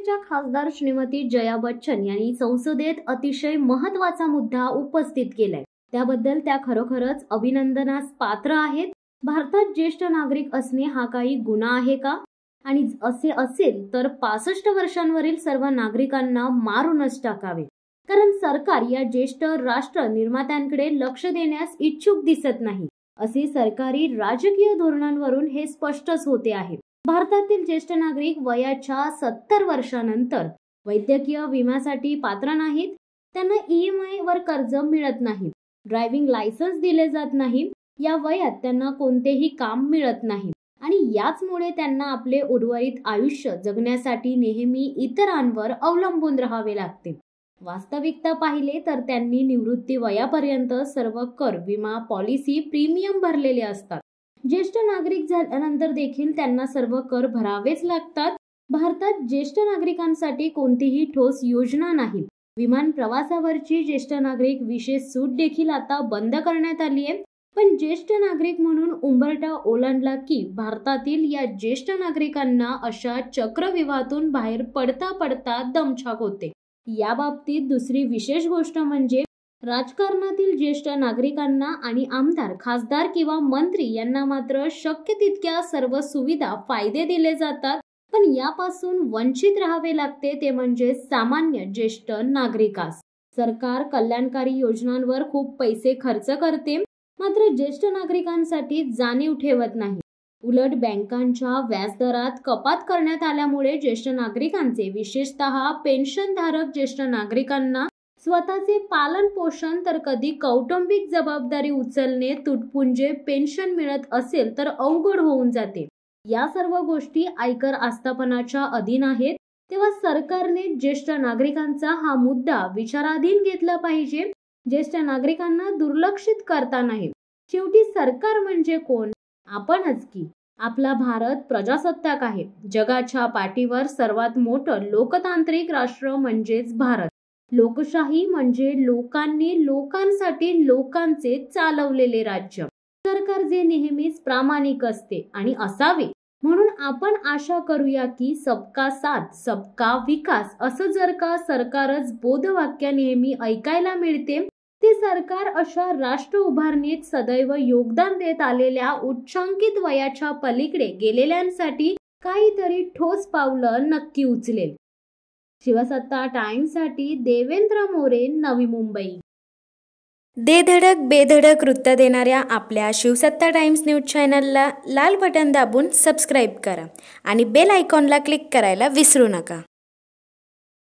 शिवसेनेच्या खासदार श्रीमती जया बच्चन यांनी संसदेत अतिशय महत्त्वाचा मुद्दा उपस्थित केलाय। त्याबद्दल त्या खरोखरच अभिनंदनास पात्र आहेत। भारतात ज्येष्ठ नागरिक असणे हा काही गुन्हा आहे का? आणि असे असेल तर 65 वर्षांवरील सर्व नागरिकांना मारूनच टाकावे, कारण सरकार या ज्येष्ठ राष्ट्र निर्मात्यांकडे लक्ष देण्यास इच्छुक दिसत नाही। असे सरकारी राजकीय धोरणांवरून हे स्पष्टच होते आहे। भारतातील ज्येष्ठ नागरिक वयाच्या 70 वर्षानंतर वैद्यकीय विम्यासाठी पात्र नाहीत, त्यांना EMI वर कर्ज मिळत नाही, ड्रायव्हिंग लायसन्स दिले जात नाही, या वयात त्यांना कोणतेही काम मिळत नाही आणि याचमुळे त्यांना आपले उर्वरित आयुष्य जगण्यासाठी नेहमी इतरांवर अवलंबून राहावे लागते। वास्तविकता पाहिले तर त्यांनी निवृत्ती वयापर्यंत सर्व कर, विमा पॉलिसी, प्रीमियम भरलेले असतात। ज्येष्ठ नागरिक झाल्यानंतर देखील त्यांना सर्व कर भरावेच लागतात। भारतात ज्येष्ठ नागरिकांसाठी कोणतीही ठोस योजना नाही। विमान प्रवासावरची ज्येष्ठ नागरिक विशेष सूट देखील आता बंद करण्यात आली आहे। पण ज्येष्ठ नागरिक म्हणून उंबरठा ओलांडला की भारतातील या ज्येष्ठ नागरिकांना अशा चक्रव्यूहातून बाहेर पडता पडता दमछाक होते। या बाबतीत दुसरी विशेष गोष्ट म्हणजे राजकारणातील ज्येष्ठ नागरिकांना आणि आमदार, खासदार किंवा मंत्री यांना मात्र शक्य तितक्या सर्व सुविधा, फायदे दिले जातात, पण यापासून वंचित राहावे लागते ते म्हणजे सामान्य ज्येष्ठ नागरिकास। सरकार कल्याणकारी योजनांवर खूप पैसे खर्च करते, मात्र ज्येष्ठ नागरिकांसाठी जाणीव ठेवत नाही। उलट बँकांच्या व्याजदरात कपात करण्यात आल्यामुळे ज्येष्ठ नागरिकांचे, विशेषतः पेन्शनधारक ज्येष्ठ नागरिकांना स्वतःचे पालन पोषण तर कधी कौटुंबिक जबाबदारी उचलणे, तुटपुंजे पेन्शन मिळत असेल तर अवघड होऊन जाते। या सर्व गोष्टी आयकर आस्थापनाच्या अधीन आहेत, तेव्हा सरकारने ज्येष्ठ नागरिकांचा हा मुद्दा विचाराधीन घेतला पाहिजे। ज्येष्ठ नागरिकांना दुर्लक्षित करता नाही। शेवटी सरकार म्हणजे कोण? आपणच की। आपला भारत प्रजासत्ताक आहे। जगाच्या पाठीवर सर्वात मोठं लोकतांत्रिक राष्ट्र म्हणजेच भारत। लोकशाही म्हणजे लोकांनी लोकांसाठी लोकांचे चालवलेले राज्य। सरकार जे नेहमीच प्रामाणिक असते आणि असावे, म्हणून आपण आशा करूया की सबका साथ सबका विकास असं जर का सरकारच बोधवाक्य नेहमी ऐकायला मिळते, ते सरकार अशा राष्ट्र उभारणीत सदैव योगदान देत आलेल्या उच्चांकित वयाच्या पलीकडे गेलेल्यांसाठी काहीतरी ठोस पावलं नक्की उचलेल। शिवसत्ता टाइम्ससाठी देवेंद्र मोरे, नवी मुंबई। दे धडक बेधडक वृत्त देणाऱ्या आपल्या शिवसत्ता टाइम्स न्यूज चॅनलला लाल बटन दाबून सबस्क्राईब करा आणि बेल आयकॉनला क्लिक करायला विसरू नका।